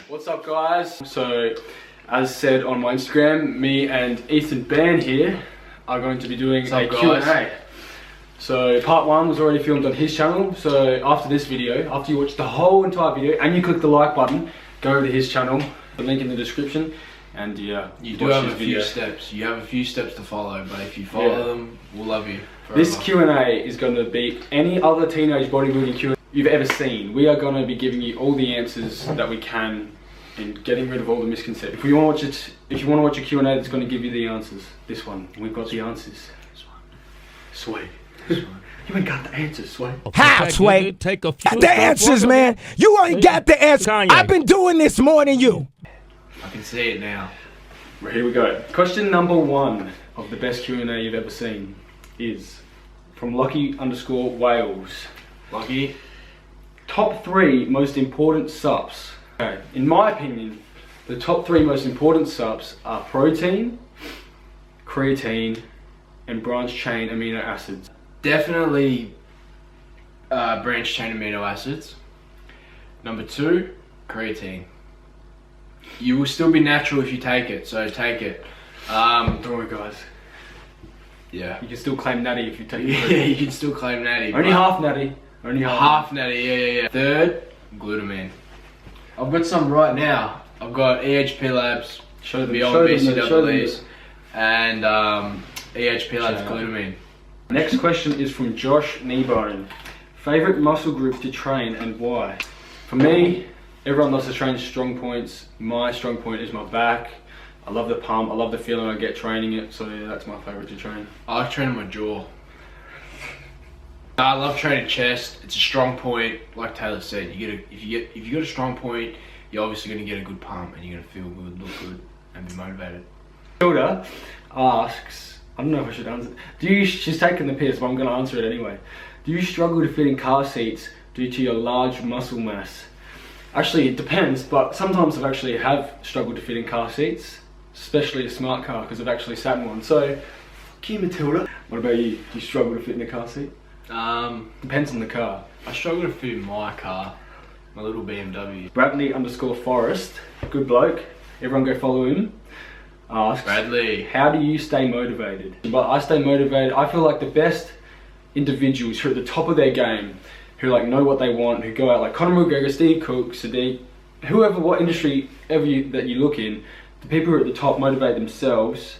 What's up, guys? So, as said on my Instagram, me and Ethan Ban here are going to be doing a Q&A. So, part 1 was already filmed on his channel. So, after this video, after you watch the whole entire video and you click the like button, go to his channel, the link in the description. And yeah, you do have a few steps. You have a few steps to follow, but if you follow them, we'll love you forever. This Q&A is going to beat any other teenage bodybuilding Q&A you've ever seen. We are going to be giving you all the answers that we can and getting rid of all the misconceptions. If you want to watch a Q&A that's going to give you the answers, this one, we've got the answers. This one. Sweet. This one. You ain't got the answers, Sway. How, Sway? Got the answers, man. You ain't got the answers. I've been doing this more than you. I can see it now. Well, here we go. Question number 1 of the best Q&A you've ever seen is from Lucky_Wales. Lucky. Top 3 most important subs. Okay. In my opinion, the top 3 most important subs are protein, creatine, and branched chain amino acids. Definitely branched chain amino acids. Number 2, creatine. You will still be natural if you take it, so take it. Don't worry, guys. Yeah. You can still claim natty if you take it. Yeah, you can still claim natty. Only half natty. Only half natty, yeah. Third, glutamine. I've got some right now. I've got EHP Labs, Beyond BCAAs, and EHP Labs glutamine. Next question is from Josh Kneebone. Favorite muscle group to train and why? For me, everyone loves to train strong points. My strong point is my back. I love the pump. I love the feeling I get training it. So yeah, that's my favorite to train. I like training my jaw. I love training chest. It's a strong point. Like Taylor said, if you got a strong point, you're obviously going to get a good pump and you're going to feel good, look good, and be motivated. Hilda asks, I don't know if I should answer. She's taking the piss, but I'm going to answer it anyway. Do you struggle to fit in car seats due to your large muscle mass? Actually, it depends, but sometimes I've actually have struggled to fit in car seats, especially a smart car, because I've actually sat in one. So, fuck you, Matilda. What about you? Do you struggle to fit in a car seat? Depends on the car. I struggle to fit in my car, my little BMW. Bradley_Forrest, good bloke. Everyone go follow him. Asks, Bradley, how do you stay motivated? But I stay motivated. I feel like the best individuals who are at the top of their game, who like know what they want, who go out like Conor McGregor, Steve Cook, Sadik, whoever, what industry ever that you look in, the people who are at the top motivate themselves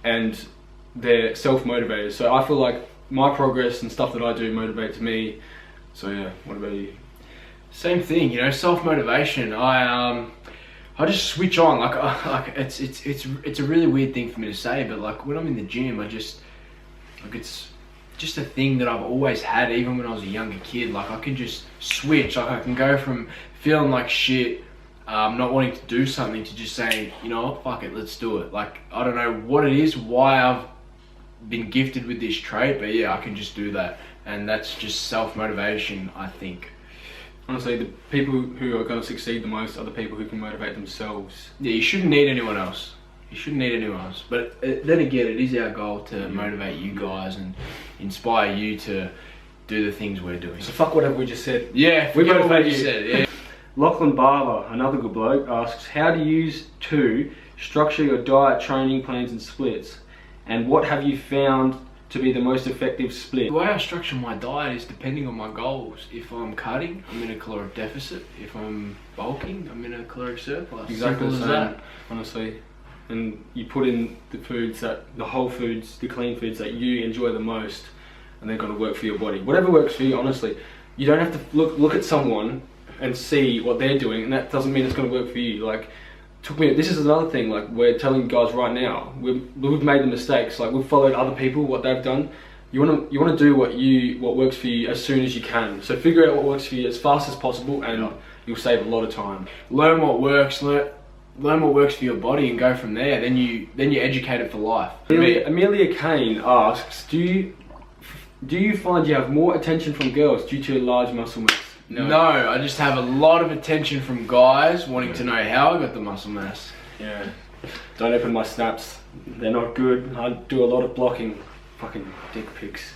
and they're self-motivated. So I feel like my progress and stuff that I do motivates me. So yeah, what about you? Same thing, you know, self-motivation. I just switch on. Like it's a really weird thing for me to say, but like when I'm in the gym, it's just a thing that I've always had, even when I was a younger kid. Like I can just switch. Like I can go from feeling like shit, not wanting to do something, to just saying, you know what, fuck it, let's do it. Like I don't know what it is, why I've been gifted with this trait, but yeah, I can just do that, and that's just self-motivation, I think. Honestly, the people who are going to succeed the most are the people who can motivate themselves. Yeah, you shouldn't need anyone else. You shouldn't need anyone else. But then again, it is our goal to motivate you guys and inspire you to do the things we're doing. So fuck whatever we just said. Yeah, we motivate what you said. Yeah. Lachlan Barber, another good bloke, asks, how do you structure your diet, training plans and splits? And what have you found to be the most effective split? The way I structure my diet is depending on my goals. If I'm cutting, I'm in a caloric deficit. If I'm bulking, I'm in a caloric surplus. Exactly the same, that. Honestly. And you put in the foods the whole foods, the clean foods that you enjoy the most, and they're going to work for your body. Whatever works for you, honestly. You don't have to look at someone and see what they're doing, and that doesn't mean it's going to work for you. Like, this is another thing, like we're telling guys right now, we've made the mistakes, like we've followed other people, what they've done. You want to do what works for you as soon as you can. So figure out what works for you as fast as possible, and you'll save a lot of time. Learn what works, learn what works for your body, and go from there. Then you educate it for life. Amelia Kane asks, do you find you have more attention from girls due to your large muscle mass? No, I just have a lot of attention from guys wanting to know how I got the muscle mass. Yeah. Don't open my snaps. They're not good. I do a lot of blocking. Fucking dick pics.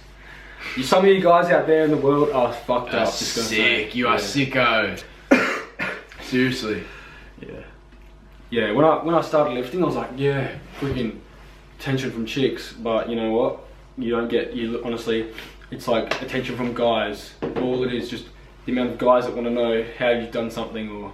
Some of you guys out there in the world are fucked up. Sick. You are sicko. Seriously. Yeah, when I started lifting, I was like, yeah, freaking attention from chicks, but you know what? You don't get, honestly, it's like attention from guys. All it is just the amount of guys that want to know how you've done something,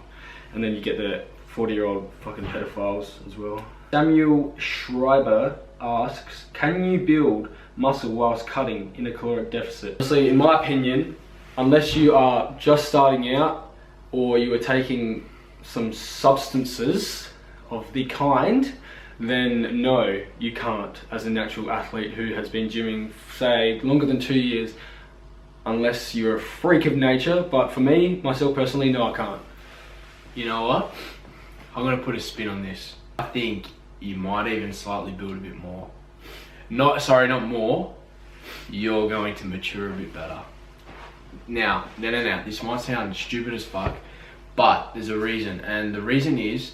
and then you get the 40-year-old fucking pedophiles as well. Samuel Schreiber asks, can you build muscle whilst cutting in a caloric deficit? Honestly, in my opinion, unless you are just starting out or you are taking some substances of the kind, then no, you can't as a natural athlete who has been gymming, say, longer than 2 years, unless you're a freak of nature. But for me, myself personally, no, I can't. You know what? I'm gonna put a spin on this. I think you might even slightly build a bit more. Not more. You're going to mature a bit better. Now, this might sound stupid as fuck, but there's a reason, and the reason is,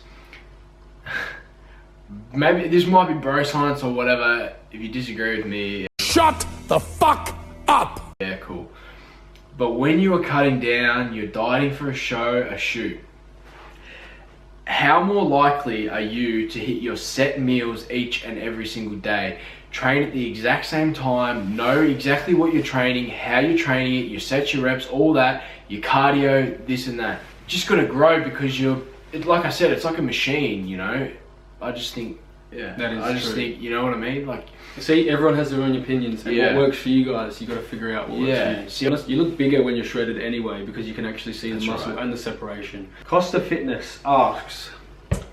maybe this might be bro science or whatever. If you disagree with me, shut the fuck up. Yeah, cool. But when you are cutting down, you're dieting for a show, a shoot. How more likely are you to hit your set meals each and every single day? Train at the exact same time, know exactly what you're training, how you're training it, your sets, your reps, all that, your cardio, this and that. Just gotta grow because like I said, it's like a machine, you know? I just think, yeah. That is I just true. think, you know what I mean? Like, see, everyone has their own opinions, and what works for you guys, you got to figure out what works for you. See, honest, you look bigger when you're shredded anyway, because you can actually see the muscle and the separation. Costa Fitness asks,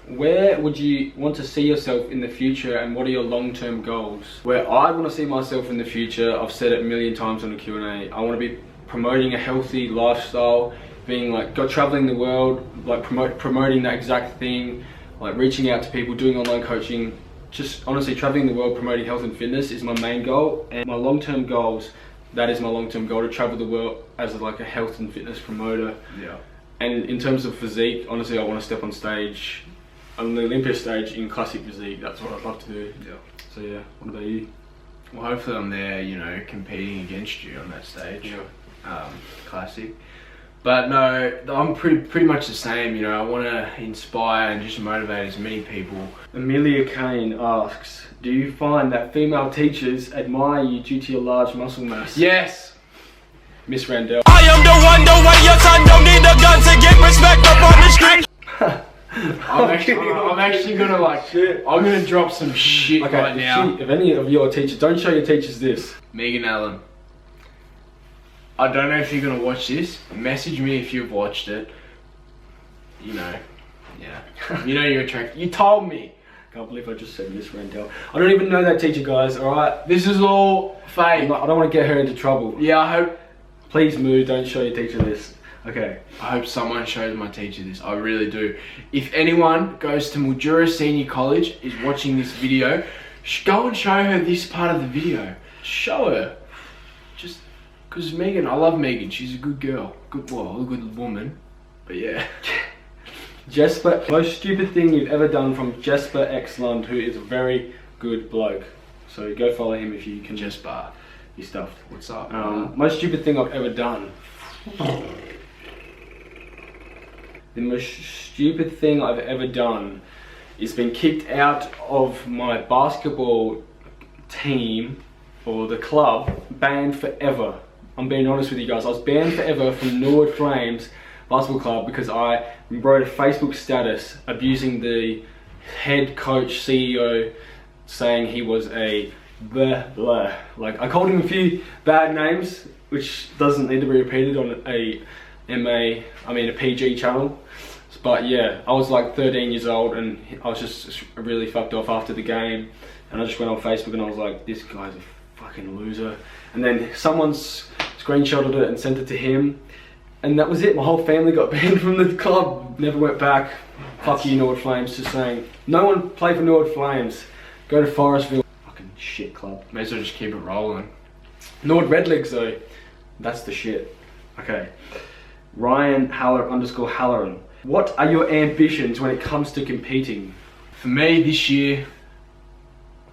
where would you want to see yourself in the future, and what are your long-term goals? Where I want to see myself in the future, I've said it a million times on the Q&A, I want to be promoting a healthy lifestyle, being like, traveling the world, like promoting that exact thing, like reaching out to people, doing online coaching, just honestly traveling the world, promoting health and fitness is my main goal. And my long-term goals, that is my long-term goal, to travel the world as like a health and fitness promoter. yeah. And in terms of physique, honestly, I want to step on stage, on the Olympia stage in classic physique. That's what I'd love to do. Yeah. So yeah, what about you? Well, hopefully I'm there, you know, competing against you on that stage. Yeah. Classic. But no, I'm pretty much the same, you know. I want to inspire and just motivate as many people. Amelia Kane asks, do you find that female teachers admire you due to your large muscle mass? Yes! Miss Randell. I am the one your son don't need a gun to get respect up on the street. I'm actually gonna I'm gonna drop some shit right now. If any of your teachers, don't show your teachers this. Megan Allen, I don't know if you're gonna watch this. Message me if you've watched it. You know, yeah. You know you're attracted. You told me. Can't believe I just said Miss Randell. I don't even know that teacher, guys. All right. This is all fake. I don't want to get her into trouble. Yeah, I hope. Please move. Don't show your teacher this. Okay. I hope someone shows my teacher this. I really do. If anyone goes to Mildura Senior College, is watching this video, go and show her this part of the video. Show her. Just because Megan, I love Megan. She's a good girl. A good woman. But yeah. Jesper, most stupid thing you've ever done, from Jesper X Lund, who is a very good bloke. So go follow him if you can. Jesper. He's stuffed. What's up? Most stupid thing I've ever done. The most stupid thing I've ever done is been kicked out of my basketball team, or the club, banned forever. I'm being honest with you guys. I was banned forever from Norwood Flames Basketball Club because I wrote a Facebook status abusing the head coach, CEO, saying he was a blah blah. Like, I called him a few bad names, which doesn't need to be repeated on a PG channel. But yeah, I was like 13 years old and I was just really fucked off after the game, and I just went on Facebook and I was like, this guy's a fucking loser. And then someone screenshotted it and sent it to him, and that was it. My whole family got banned from the club, never went back. Fuck you, Norwood Flames. Just saying, no one play for Norwood Flames. Go to Forestville. Fucking shit club. May as well just keep it rolling. Norwood Redlegs though, that's the shit. Okay, Ryan _Halloran. What are your ambitions when it comes to competing? For me this year,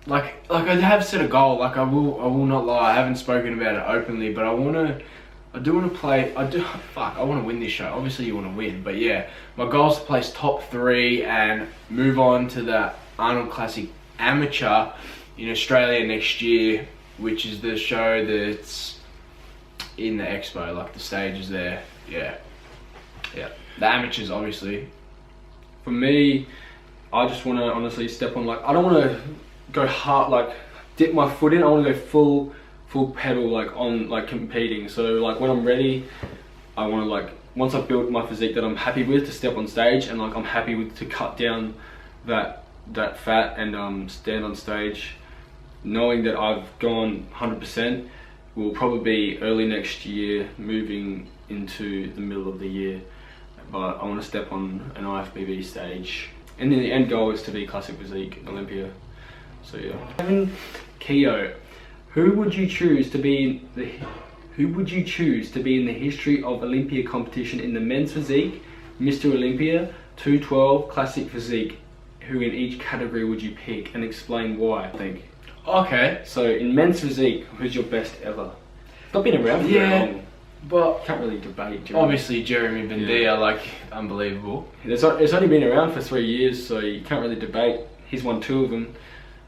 like I have set a goal. Like I will not lie. I haven't spoken about it openly, but I I do want to play. I want to win this show. Obviously, you want to win, but yeah, my goal is to place top 3 and move on to the Arnold Classic Amateur in Australia next year, which is the show that's in the expo, like the stage is there. Yeah. The amateurs, obviously. For me, I just want to honestly step on, like, I don't want to go hard, like dip my foot in. I want to go full pedal, like on like competing. So like when I'm ready, I want to, like, once I've built my physique that I'm happy with, to step on stage and like I'm happy with, to cut down that fat and stand on stage, knowing that I've gone 100%. Will probably be early next year, moving into the middle of the year. But I want to step on an IFBB stage, and then the end goal is to be Classic Physique Olympia. So yeah. Keo, who would you choose to be in the history of Olympia competition in the men's physique, Mr. Olympia, 212, Classic Physique? Who in each category would you pick, and explain why? I think. Okay. So in men's physique, who's your best ever? Not been around for very long. But can't really debate. Obviously, Jeremy Bendia, like, unbelievable. It's only been around for 3 years, so you can't really debate. He's won 2 of them.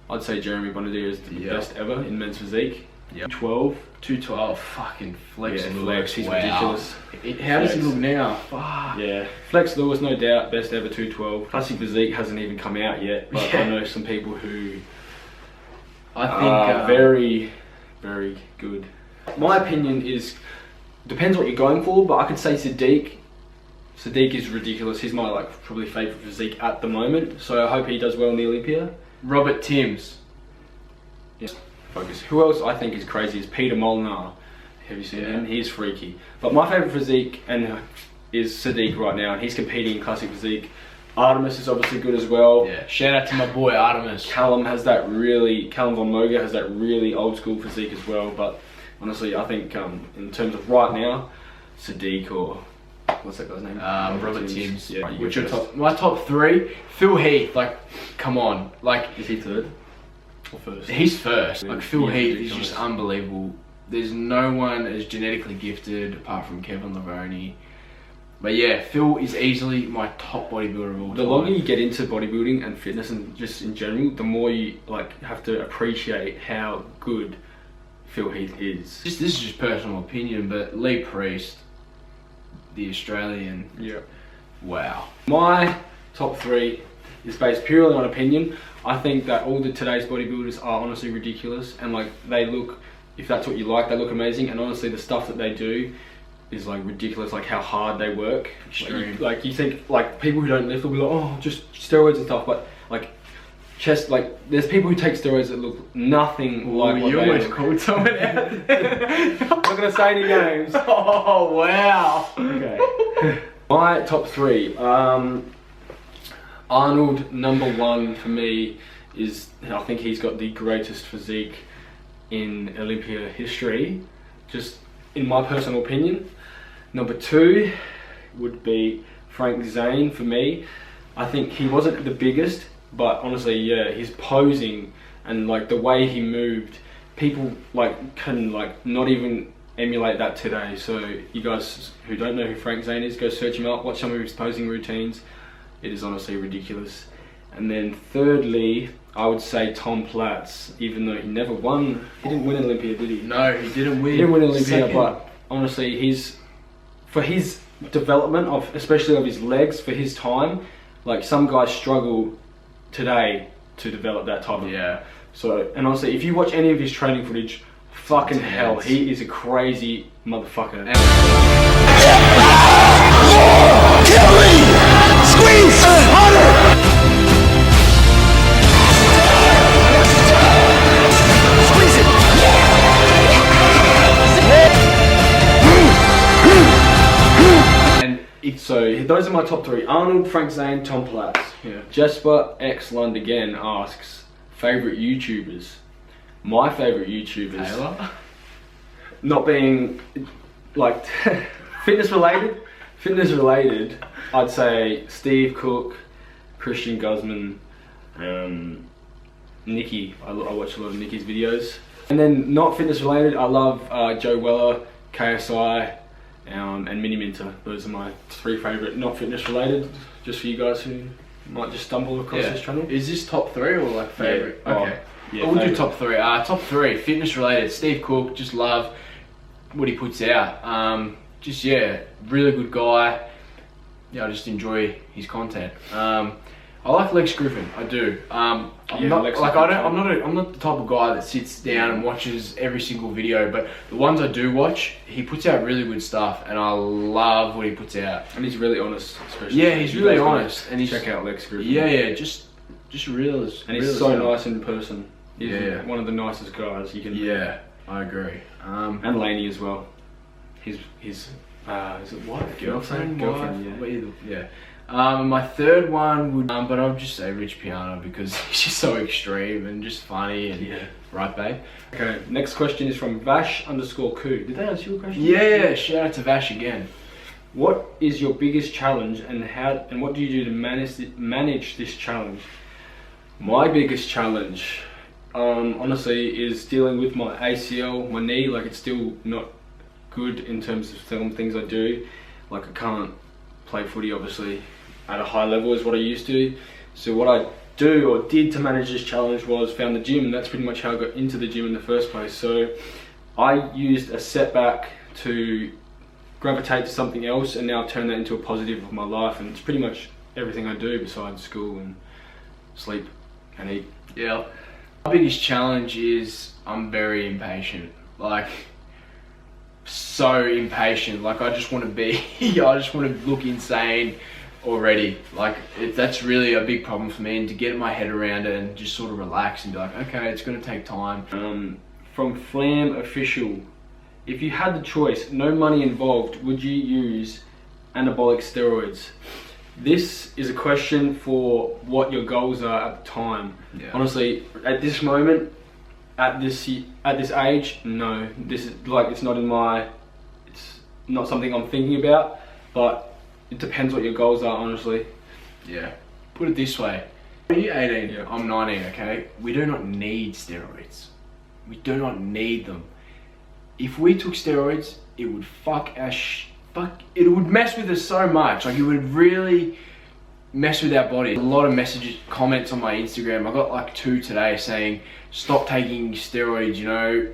I'd say Jeremy Bendia is the best ever in men's physique. 212, fucking Flex. Yeah, Flex, he's ridiculous. How does he look now? Fuck. Yeah, Flex Lewis, no doubt, best ever 212. Classic Physique hasn't even come out yet, but I know some people who I think are very, very good. My opinion is, depends what you're going for, but I could say Sadik. Sadik is ridiculous. He's my, like, probably favourite physique at the moment, so I hope he does well in the Olympia. Robert Timms. Yeah. Focus. Who else I think is crazy is Peter Molnar. Have you seen him? He's freaky. But my favourite physique is Sadik right now, and he's competing in Classic Physique. Artemis is obviously good as well. Yeah. Shout out to my boy Artemis. Callum von Moga has that really old school physique as well. But honestly, I think in terms of right now, Sadik or what's that guy's name? Robert Timms. Yeah. Which are my top 3? Phil Heath. Like, come on. Like, is he third? Or first? He's first. Like, Phil Heath is just unbelievable. There's no one as genetically gifted apart from Kevin Lavoni. But yeah, Phil is easily my top bodybuilder of all time. The longer you get into bodybuilding and fitness and just in general, the more you like have to appreciate how good Phil Heath is. This is just personal opinion, but Lee Priest, the Australian. Yeah. Wow. My top 3 is based purely on opinion. I think that all today's bodybuilders are honestly ridiculous, and like they look, if that's what you like, they look amazing, and honestly the stuff that they do is like ridiculous, like how hard they work. Extreme. Like you think, like people who don't lift will be like, oh, just steroids and stuff, but like chest, like there's people who take steroids that look nothing like what you they almost look. called someone out there. I'm not gonna say any names. Oh wow. Okay. My top 3. Arnold, number 1 for me is, I think he's got the greatest physique in Olympia history, just in my personal opinion. Number 2 would be Frank Zane for me. I think he wasn't the biggest, but honestly, yeah, his posing and like the way he moved, people like can like not even emulate that today. So you guys who don't know who Frank Zane is, go search him up, watch some of his posing routines. It is honestly ridiculous. And then thirdly, I would say Tom Platz, even though he never won. He didn't win Olympia, did he? No, he didn't win. He didn't win Olympia, but honestly, for his development of, especially of his legs, for his time, like some guys struggle today to develop that type of. Yeah. So, and honestly, if you watch any of his training footage, fucking hell, he is a crazy motherfucker. Kill me! Squeeze! Harder! So those are my top 3: Arnold, Frank Zane, Tom Platz. Yeah. Jesper X Lund again asks, favorite YouTubers. My favorite YouTubers, Taylor? Not being like fitness related, I'd say Steve Cook, Christian Guzman, Nikki. I watch a lot of Nikki's videos. And then not fitness related, I love Joe Weller, KSI, and Mini Minter. Those are my 3 favourite, not fitness related, just for you guys who might just stumble across this channel. Is this top 3 or like favourite? Yeah. Okay. Yeah, we'll do top 3. Top 3, fitness related. Steve Cook, just love what he puts out. Just really good guy. Yeah, I just enjoy his content. I like Lex Griffin, I do. I'm not the type of guy that sits down and watches every single video, but the ones I do watch, he puts out really good stuff, and I love what he puts out. And he's really honest, especially. Yeah, he's really honest, and check out Lex Griffin. Yeah, just real as. And he's so nice in person. He's one of the nicest guys you can. Yeah, I agree. And Laney as well. His is it wife? Girlfriend, yeah. My third one would, but I'll just say Rich Piana because he's just so extreme and just funny and right, babe. Okay, next question is from Vash_Koo. Did they ask you a question? Yeah, shout out to Vash again. What is your biggest challenge, and what do you do to manage this challenge? My biggest challenge, honestly, is dealing with my ACL, my knee. Like, it's still not good in terms of some things I do. Like, I can't play footy, obviously, at a high level as what I used to. So what I do or did to manage this challenge was found the gym, and that's pretty much how I got into the gym in the first place. So I used a setback to gravitate to something else, and now turn that into a positive of my life, and it's pretty much everything I do besides school and sleep and eat. Yeah. My biggest challenge is I'm very impatient. Like, so impatient. Like, I just want to be, I just want to look insane already. Like, that's really a big problem for me, and to get my head around it and just sort of relax and be like, okay, it's going to take time. From Flam Official, if you had the choice, no money involved, would you use anabolic steroids? This is a question for what your goals are at the time. Yeah. Honestly, at this moment, at this age, no. This is like, it's not something I'm thinking about, but it depends what your goals are, honestly. Yeah. Put it this way. Are you 18? Yeah. I'm 19, okay? We do not need steroids. We do not need them. If we took steroids, it would it would mess with us so much. Like, it would really mess with our body. A lot of messages, comments on my Instagram. I got like 2 today saying, stop taking steroids, you know.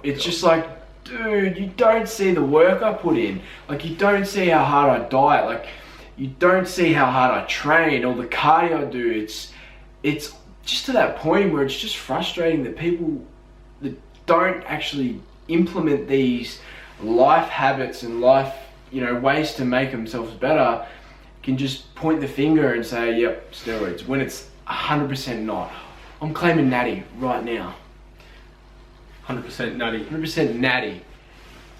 It's just like, dude, you don't see the work I put in. Like, you don't see how hard I diet. Like, you don't see how hard I train, all the cardio I do. It's just to that point where it's just frustrating that people that don't actually implement these life habits and life, you know, ways to make themselves better, can just point the finger and say, yep, steroids, when it's 100% not. I'm claiming natty right now. 100% natty. 100% natty.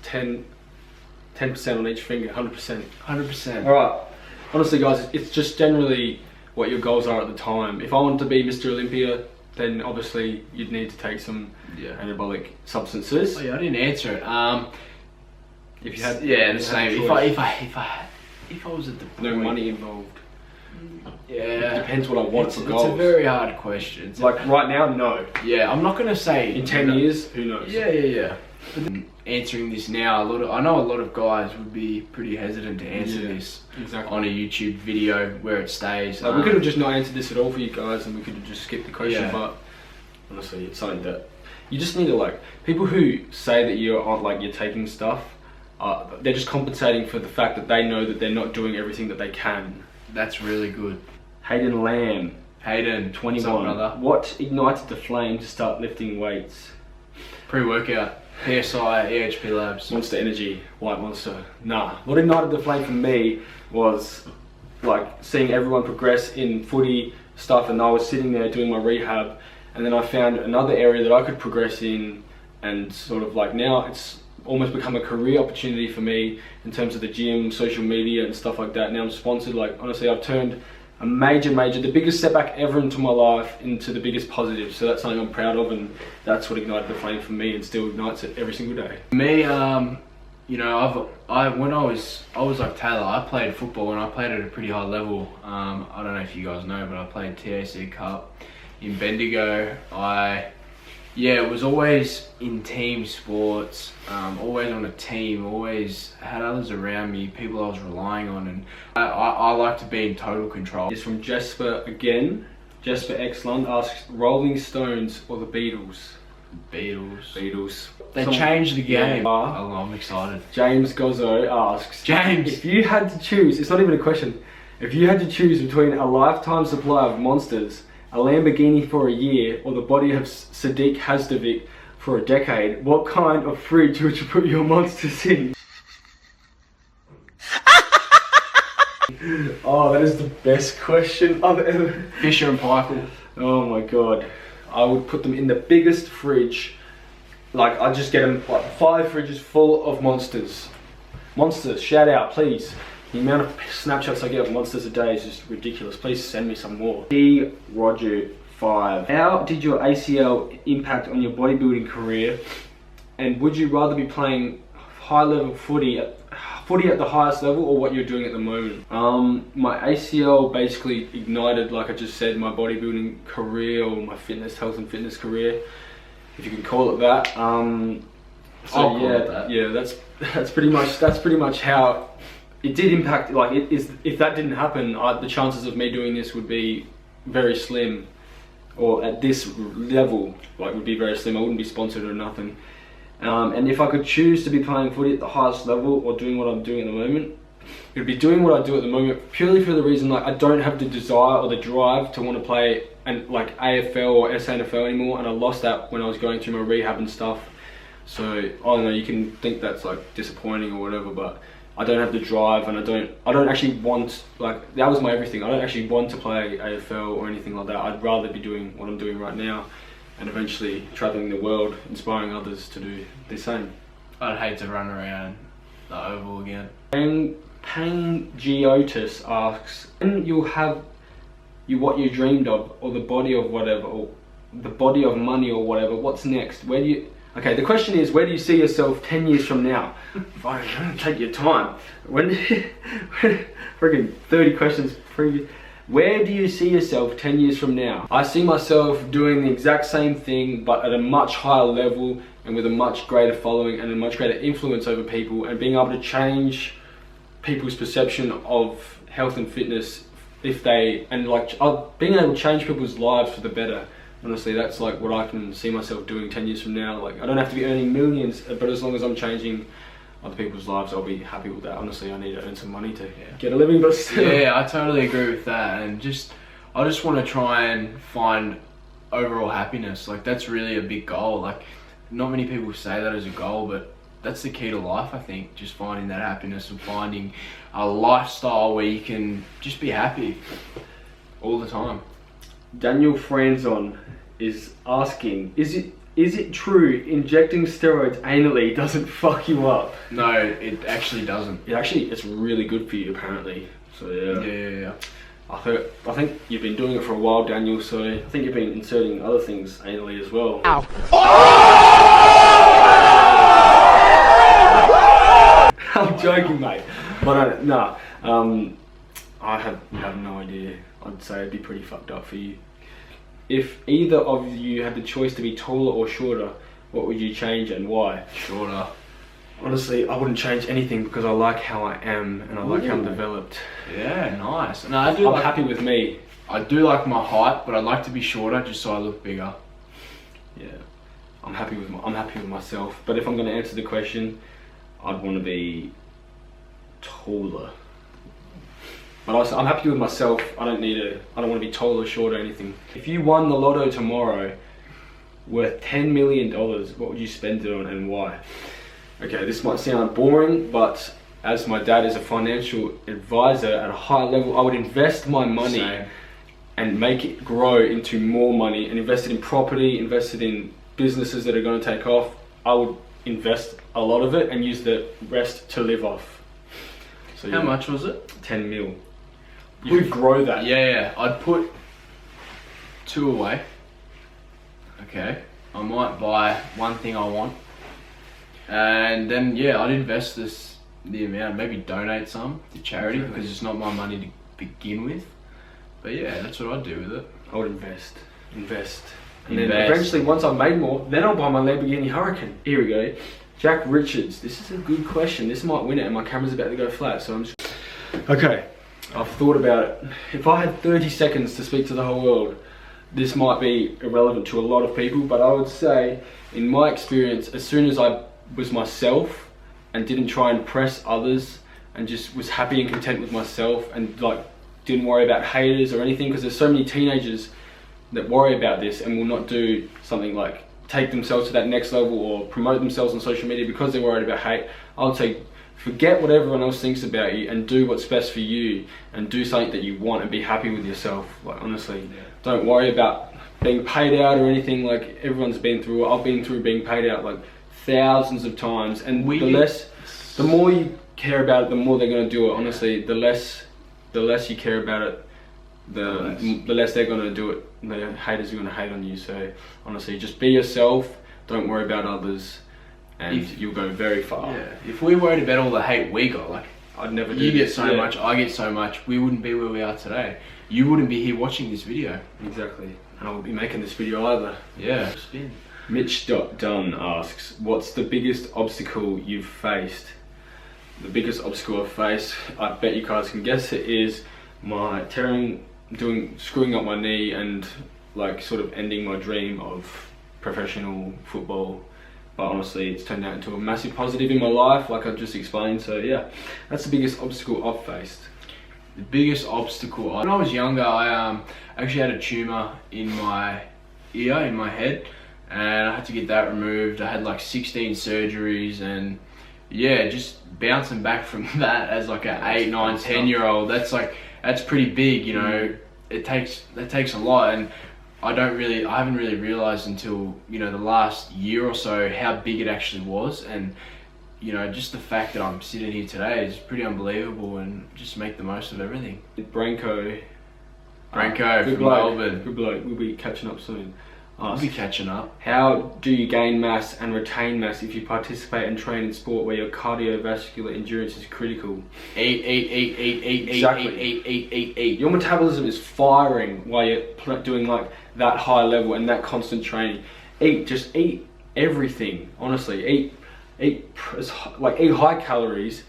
10% on each finger, 100%. 100%. Alright, honestly guys, it's just generally what your goals are at the time. If I wanted to be Mr. Olympia, then obviously you'd need to take some anabolic substances. Oh yeah, I didn't answer it. If you had, the same. If I was at the point, no money involved. Yeah, it depends what I want for goals. It's a very hard question. Like right now, no. Yeah, I'm not gonna say in 10 years. Who knows? Yeah. But answering this now, I know a lot of guys would be pretty hesitant to answer this on a YouTube video where it stays. Like, we could have just not answered this at all for you guys, and we could have just skipped the question. But honestly, it's something that you just need to, like, people who say that you're taking stuff, they're just compensating for the fact that they know that they're not doing everything that they can. That's really good. Hayden Lamb. Hayden, 21. What's up, brother? What ignited the flame to start lifting weights? Pre-workout. PSI, EHP Labs. Monster Energy, White Monster. Nah. What ignited the flame for me was like seeing everyone progress in footy stuff, and I was sitting there doing my rehab, and then I found another area that I could progress in, and sort of like now it's almost become a career opportunity for me in terms of the gym, social media and stuff like that. Now I'm sponsored. Like, honestly, I've turned a major, the biggest setback ever into my life into the biggest positive. So that's something I'm proud of, and that's what ignited the flame for me and still ignites it every single day. Me, you know, when I was like Taylor, I played football, and I played at a pretty high level. I don't know if you guys know, but I played TAC Cup in Bendigo. Yeah, it was always in team sports, always on a team, always had others around me, people I was relying on, and I like to be in total control. It's from Jesper again. Jesper Exlund asks, Rolling Stones or the Beatles? Beatles. They changed the game. Yeah. I'm excited. James Gozzo asks, James! if you had to choose, it's not even a question, if you had to choose between a lifetime supply of monsters, a Lamborghini for a year, or the body of Sadik Hasdovic for a decade, what kind of fridge would you put your monsters in? Oh, that is the best question I've ever... Fisher and Paykel. Oh my god. I would put them in the biggest fridge. Like, I'd just get them, like, 5 fridges full of monsters. Monsters, shout out, please. The amount of snapshots I get of monsters a day is just ridiculous. Please send me some more. D. Roger 5. How did your ACL impact on your bodybuilding career? And would you rather be playing high level footy at the highest level, or what you're doing at the moment? My ACL basically ignited, like I just said, my bodybuilding career, or my health and fitness career, if you can call it that. That's pretty much how it did impact. Like, it is, if that didn't happen, the chances of me doing this would be very slim, or at this level, like, would be very slim. I wouldn't be sponsored or nothing. And if I could choose to be playing footy at the highest level or doing what I'm doing at the moment, it would be doing what I do at the moment, purely for the reason, like, I don't have the desire or the drive to want to play like AFL or SANFL anymore, and I lost that when I was going through my rehab and stuff. So I don't know, you can think that's like disappointing or whatever, but I don't have the drive, and I don't actually want, like, that was my everything. I don't actually want to play AFL or anything like that. I'd rather be doing what I'm doing right now, and eventually traveling the world, inspiring others to do the same. I'd hate to run around the oval again. Pangiotis asks, when you'll have what you dreamed of, or the body of whatever, or the body of money or whatever, what's next? Where do you... Okay, the question is, where do you see yourself 10 years from now? Fine, take your time. Freaking 30 questions previous. Where do you see yourself 10 years from now? I see myself doing the exact same thing, but at a much higher level, and with a much greater following and a much greater influence over people, and being able to change people's perception of health and fitness, being able to change people's lives for the better. Honestly, that's like what I can see myself doing 10 years from now. Like, I don't have to be earning millions, but as long as I'm changing other people's lives, I'll be happy with that. Honestly, I need to earn some money to get a living, but still. Yeah, I totally agree with that, and I just want to try and find overall happiness. Like, that's really a big goal. Like, not many people say that as a goal, but that's the key to life, I think. Just finding that happiness and finding a lifestyle where you can just be happy all the time. Daniel Franzon is asking, is it true injecting steroids anally doesn't fuck you up? No, it actually doesn't. It's really good for you, apparently. So Yeah. I think you've been doing it for a while, Daniel, so I think you've been inserting other things anally as well. Ow. I'm joking, mate. But I have no idea. I'd say it'd be pretty fucked up for you. If either of you had the choice to be taller or shorter, what would you change and why? Shorter. Honestly, I wouldn't change anything because I like how I am and I like how I'm developed. Yeah, nice. No, I'm happy with me. I do like my height, but I'd like to be shorter just so I look bigger. Yeah, I'm happy with myself. But if I'm going to answer the question, I'd want to be taller. But also, I'm happy with myself. I don't want to be tall or short or anything. If you won the lotto tomorrow, worth $10 million, what would you spend it on and why? Okay, this might sound boring, but as my dad is a financial advisor at a high level, I would invest my money and make it grow into more money, and invest it in property, invest it in businesses that are going to take off. I would invest a lot of it and use the rest to live off. So how much was it? 10 mil. You could grow that. Yeah, I'd put 2 away. Okay, I might buy one thing I want, and then I'd invest the amount, maybe donate some to charity, because it's not my money to begin with. But yeah, that's what I'd do with it. I would invest, And then eventually, once I've made more, then I'll buy my Lamborghini Hurricane. Here we go. Jack Richards. This is a good question. This might win it, and my camera's about to go flat, so I'm just... Okay, I've thought about it. If I had 30 seconds to speak to the whole world, this might be irrelevant to a lot of people, but I would say, in my experience, as soon as I was myself and didn't try and impress others and just was happy and content with myself and like didn't worry about haters or anything, because there's so many teenagers that worry about this and will not do something like take themselves to that next level or promote themselves on social media because they're worried about hate. I would say forget what everyone else thinks about you and do what's best for you and do something that you want and be happy with yourself. Like honestly, don't worry about being paid out or anything. Like everyone's been through it. I've been through being paid out like thousands of times, and the more you care about it, the more they're going to do it. Honestly, the less you care about it, the less they're going to do it. The haters are going to hate on you. So honestly, just be yourself. Don't worry about others, and you'll go very far. Yeah. If we worried about all the hate we got, like I'd never do. You get so much, I get so much. We wouldn't be where we are today. You wouldn't be here watching this video. Exactly, and I wouldn't be making this video either. Yeah. Mitch Dunn asks, "What's the biggest obstacle you've faced?" The biggest obstacle I've faced, I bet you guys can guess it, is my screwing up my knee and like sort of ending my dream of professional football. But honestly, it's turned out into a massive positive in my life, like I've just explained. So yeah, that's the biggest obstacle I've faced. The biggest obstacle, when I was younger, I actually had a tumour in my ear, in my head, and I had to get that removed. I had like 16 surgeries, and yeah, just bouncing back from that as like an 8, 9, 10-year-old, that's pretty big, you know. That takes a lot, and I haven't really realized until, you know, the last year or so how big it actually was. And you know, just the fact that I'm sitting here today is pretty unbelievable, and just make the most of everything. Branko from bloke. Melbourne. Good bloke. We'll be catching up soon. I'll be catching up. How do you gain mass and retain mass if you participate and train in sport where your cardiovascular endurance is critical? Eat. Your metabolism is firing while you're doing like that high level and that constant training. Just eat everything. Honestly, eat high calories,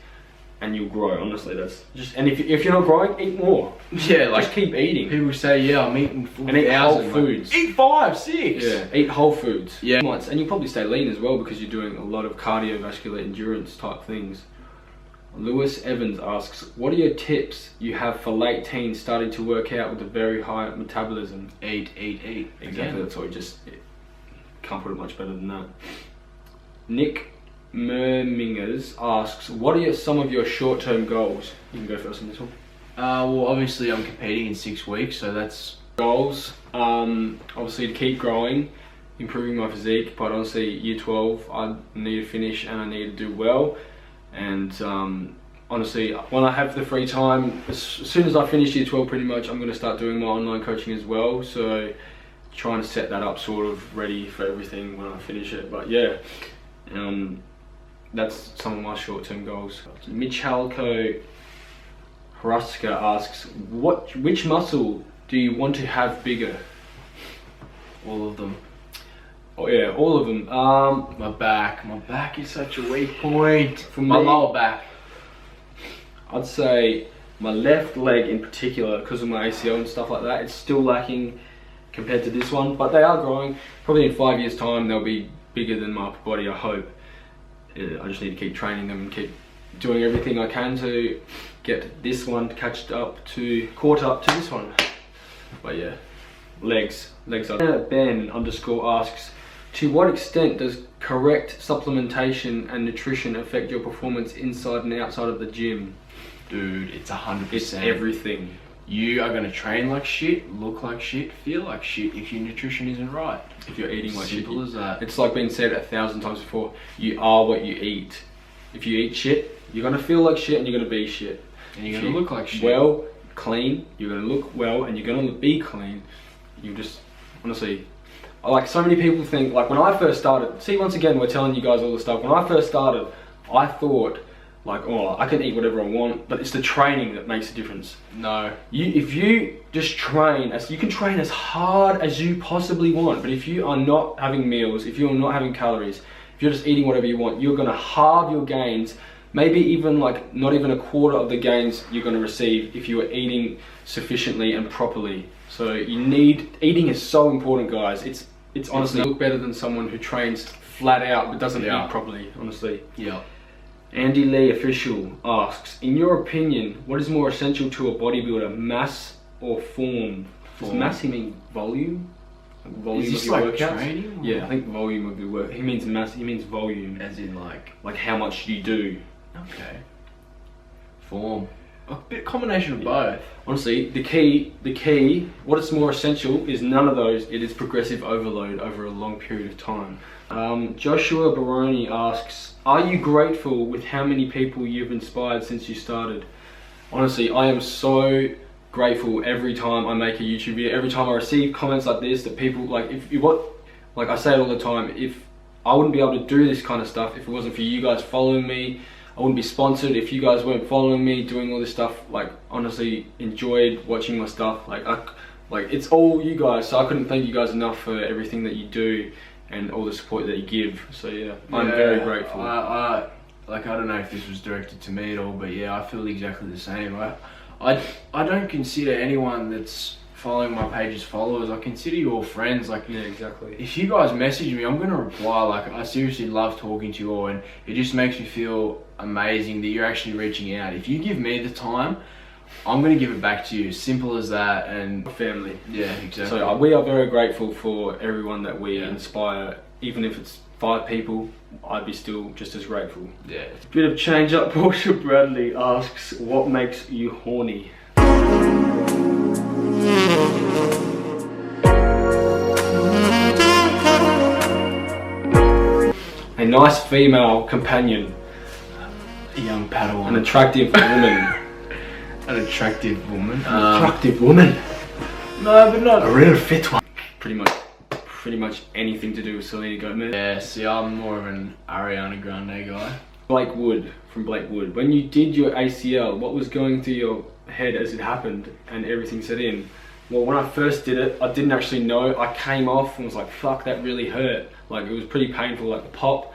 and you'll grow. Honestly, that's just. And if you're not growing, eat more. Yeah, like just keep eating. People say, yeah, I'm eating 4,000. And eat whole foods. Eat 5, 6. Yeah, eat whole foods. Yeah, and you'll probably stay lean as well because you're doing a lot of cardiovascular endurance type things. Lewis Evans asks, what are your tips you have for late teens starting to work out with a very high metabolism? Eat. Exactly. Again. That's all. Can't put it much better than that. Nick Mermingers asks, what are some of your short-term goals? You can go first on this one. Well, obviously I'm competing in 6 weeks, so that's goals. Obviously to keep growing, improving my physique, but honestly year 12 I need to finish and I need to do well. And honestly, when I have the free time, as soon as I finish year 12 pretty much, I'm going to start doing my online coaching as well. So trying to set that up sort of ready for everything when I finish it. But yeah, that's some of my short-term goals. Michalko Hruska asks, which muscle do you want to have bigger? all of them. Oh yeah, all of them. My back is such a weak point. For my me, lower back. I'd say my left leg in particular, because of my ACL and stuff like that, it's still lacking compared to this one, but they are growing. Probably in 5 years time they'll be bigger than my upper body, I hope. I just need to keep training them and keep doing everything I can to get this one caught up to this one. But yeah, legs are. Ben _ asks, to what extent does correct supplementation and nutrition affect your performance inside and outside of the gym? Dude, it's 100%. It's everything. You are going to train like shit, look like shit, feel like shit if your nutrition isn't right. If you're eating like shit. Simple as that. It's like been said 1,000 times before, you are what you eat. If you eat shit, you're going to feel like shit and you're going to be shit. And you're going to look like shit. Well, clean, you're going to look well and you're going to be clean. You just, honestly, like so many people think, like when I first started, see once again we're telling you guys all the stuff, when I first started, I thought like, oh, I can eat whatever I want, but it's the training that makes a difference. No. If you just train, you can train as hard as you possibly want, but if you are not having meals, if you're not having calories, if you're just eating whatever you want, you're gonna halve your gains, maybe even like not even a quarter of the gains you're gonna receive if you are eating sufficiently and properly. So eating is so important, guys. It's honestly look better than someone who trains flat out but doesn't eat properly, honestly. Yeah. Andy Lee Official asks, in your opinion, what is more essential to a bodybuilder, mass or form? Does mass he mean volume? Like volume is this of your like workouts? training? Yeah, I think volume of your work. He means mass. He means volume, As in like how much you do. okay. Form. A bit combination of both. Honestly, the key, what is more essential is none of those. It is progressive overload over a long period of time. Joshua Baroni asks, are you grateful with how many people you've inspired since you started? Honestly, I am so grateful every time I make a YouTube video, every time I receive comments like this, that people, like I say it all the time, if I wouldn't be able to do this kind of stuff if it wasn't for you guys following me. I wouldn't be sponsored if you guys weren't following me, doing all this stuff. Like, honestly, enjoyed watching my stuff. Like it's all you guys, so I couldn't thank you guys enough for everything that you do and all the support that you give. So yeah, I'm very grateful. I don't know if this was directed to me at all, but yeah, I feel exactly the same. I don't consider anyone that's following my page as followers. I consider you all friends. Like, yeah, exactly. If you guys message me, I'm gonna reply. Like, I seriously love talking to you all, and it just makes me feel amazing that you're actually reaching out. If you give me the time, I'm gonna give it back to you. Simple as that. And family. Yeah, exactly. So we are very grateful for everyone that we inspire. Even if it's 5 people, I'd be still just as grateful. Yeah. Bit of change up. Portia Bradley asks, what makes you horny? A nice female companion. A young Padawan. An attractive woman. An attractive woman. Attractive woman. No, but not A real fit one. Pretty much anything to do with Selena Gomez. Yeah, see, I'm more of an Ariana Grande guy. Blake Wood, from Blake Wood. When you did your ACL, what was going through your head as it happened and everything set in? Well, when I first did it, I didn't actually know. I came off and was like, fuck, that really hurt. Like, it was pretty painful, like the pop.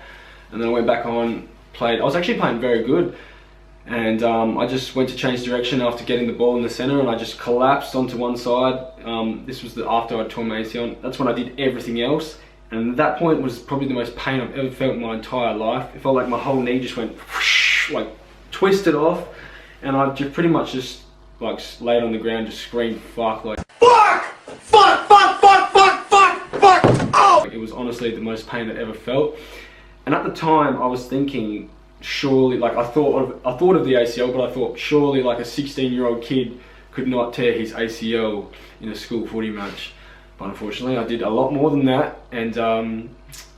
And then I went back on, played. I was actually playing very good. And I just went to change direction after getting the ball in the center, and I just collapsed onto one side. This was after I tore my ACL. That's when I did everything else. And at that point was probably the most pain I've ever felt in my entire life. It felt like my whole knee just went whoosh, like twisted off. And I just pretty much just like laid on the ground, just screamed fuck, like fuck, fuck, fuck, fuck, fuck, fuck, fuck. Oh! Like, it was honestly the most pain I ever felt. And at the time I was thinking, surely, like I thought of the ACL, but I thought surely like a 16-year-old kid could not tear his ACL in a school footy match. But unfortunately I did a lot more than that, and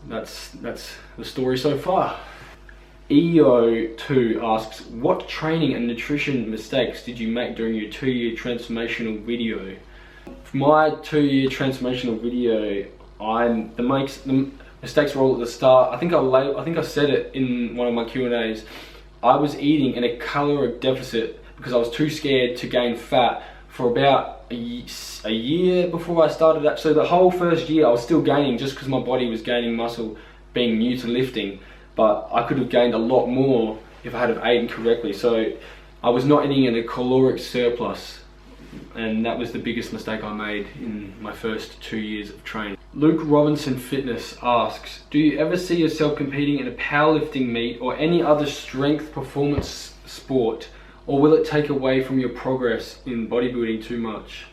that's the story so far. EO2 asks, what training and nutrition mistakes did you make during your 2-year transformational video? For my 2-year transformational video, the mistakes were all at the start. I think I said it in one of my Q&As. I was eating in a caloric deficit because I was too scared to gain fat for about a year before I started that. So the whole first year I was still gaining just because my body was gaining muscle, being new to lifting. But I could have gained a lot more if I had have eaten correctly. So I was not eating in a caloric surplus. And that was the biggest mistake I made in my first 2 years of training. Luke Robinson Fitness asks, do you ever see yourself competing in a powerlifting meet or any other strength performance sport, or will it take away from your progress in bodybuilding too much?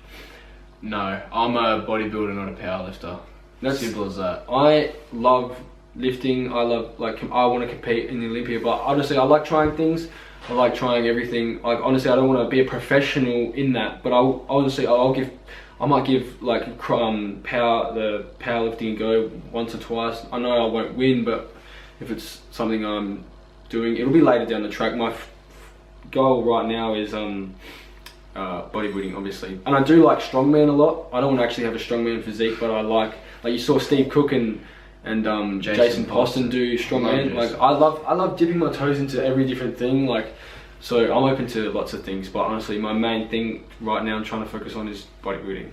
No, I'm a bodybuilder, not a powerlifter. That's simple as that. I love lifting. I want to compete in the Olympia, but honestly, I like trying things. I like trying everything. Like, honestly, I don't want to be a professional in that, but I might give like the powerlifting a go once or twice. I know I won't win, but if it's something I'm doing, it'll be later down the track. My goal right now is bodybuilding, obviously, and I do like strongman a lot. I don't want to actually have a strongman physique, but I like you saw Steve Cook and and Jason Poston do strongman. Like I love dipping my toes into every different thing. Like, so I'm open to lots of things, but honestly, my main thing right now I'm trying to focus on is bodybuilding.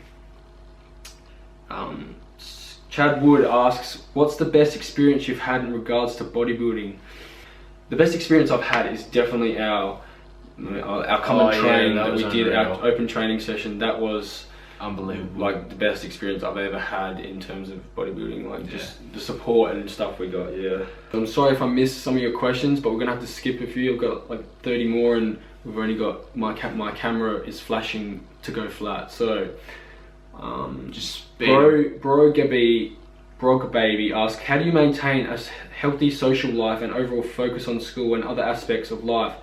Chad Wood asks, what's the best experience you've had in regards to bodybuilding? The best experience I've had is definitely our common training that we did, our open training session. That was unbelievable. Like the best experience I've ever had in terms of bodybuilding. Like just the support and stuff we got. Yeah. I'm sorry if I missed some of your questions, but we're gonna have to skip a few. I've got like 30 more, and we've only got my camera is flashing to go flat. So Bro Baby asks, how do you maintain a healthy social life and overall focus on school and other aspects of life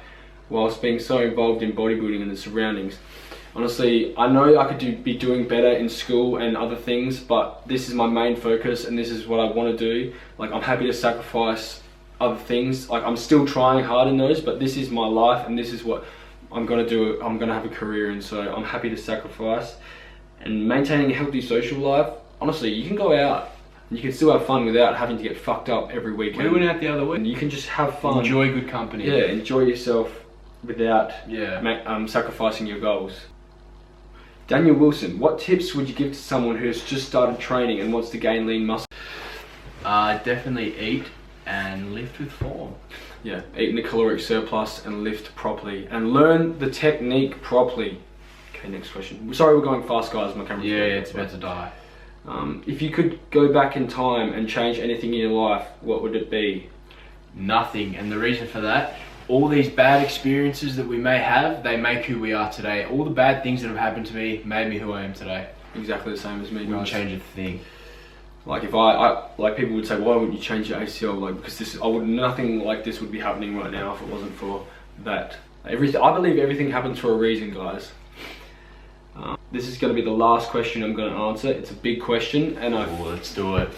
whilst being so involved in bodybuilding and the surroundings? Honestly, I know I could be doing better in school and other things, but this is my main focus and this is what I want to do. Like, I'm happy to sacrifice other things. Like, I'm still trying hard in those, but this is my life and this is what I'm going to do. I'm going to have a career, and so I'm happy to sacrifice. And maintaining a healthy social life, honestly, you can go out and you can still have fun without having to get fucked up every weekend. We went out the other week. And you can just have fun. Enjoy good company. Yeah, enjoy yourself without sacrificing your goals. Daniel Wilson, what tips would you give to someone who's just started training and wants to gain lean muscle? Definitely eat and lift with form. Yeah, eat in the caloric surplus and lift properly and learn the technique properly. Okay, next question. Sorry we're going fast, guys. My camera's it's about to die. If you could go back in time and change anything in your life, what would it be? Nothing. And the reason for that, all these bad experiences that we may have, they make who we are today. All the bad things that have happened to me made me who I am today. Exactly the same as me. Wouldn't change a thing. Like if I like people would say, why would you change your ACL? Like because nothing like this would be happening right now if it wasn't for that. I believe everything happens for a reason, guys. This is going to be the last question I'm going to answer. It's a big question, and let's do it.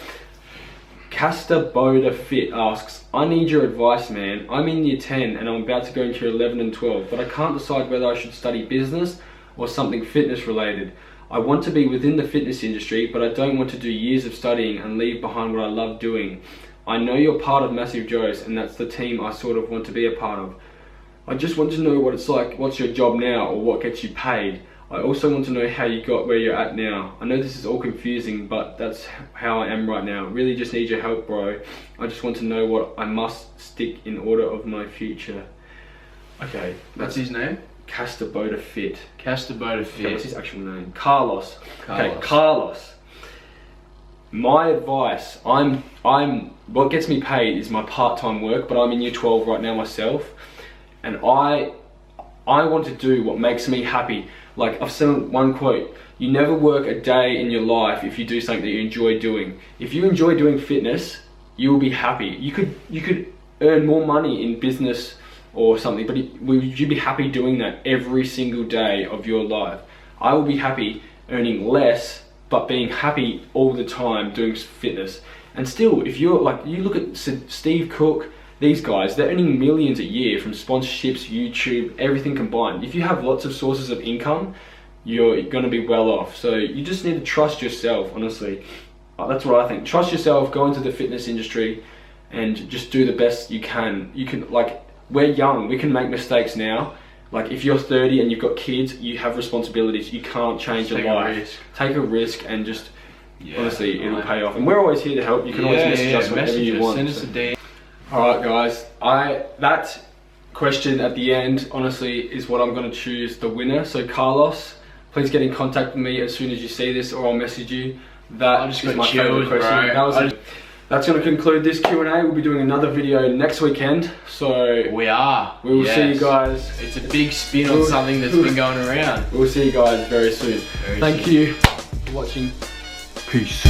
Casta Boda Fit asks, I need your advice, man. I'm in year 10 and I'm about to go into year 11 and 12, but I can't decide whether I should study business or something fitness related. I want to be within the fitness industry, but I don't want to do years of studying and leave behind what I love doing. I know you're part of Massive Joe's, and that's the team I sort of want to be a part of. I just want to know what it's like. What's your job now, or what gets you paid? I also want to know how you got where you're at now. I know this is all confusing, but that's how I am right now. Really just need your help, bro. I just want to know what I must stick in order of my future. Okay. What's his name? Casta Boda Fit. Casta Boda Fit. Okay, what's his actual name? Carlos. Okay, Carlos. My advice, what gets me paid is my part-time work, but I'm in year 12 right now myself. And I want to do what makes me happy. Like I've seen one quote, you never work a day in your life if you do something that you enjoy doing. If you enjoy doing fitness, you will be happy. You could earn more money in business or something, but would you be happy doing that every single day of your life? I will be happy earning less, but being happy all the time doing fitness. And still, if you're like, you look at Steve Cook, these guys, they're earning millions a year from sponsorships, YouTube, everything combined. If you have lots of sources of income, you're going to be well off. So you just need to trust yourself, honestly. That's what I think. Trust yourself, go into the fitness industry and just do the best you can. You can, like, we're young, we can make mistakes now. Like if you're 30 and you've got kids, you have responsibilities. You can't change your life. Take a risk and just, honestly, it'll pay off. And we're always here to help. You can always message us whenever you want. Send us a DM. Alright guys, that question at the end, honestly, is what I'm going to choose the winner. So Carlos, please get in contact with me as soon as you see this, or I'll message you. That is my favorite question. That's going to conclude this Q&A. We'll be doing another video next weekend. So we will see you guys. It's a big spin on something that's been going around. We'll see you guys very soon. Thank you for watching. Peace.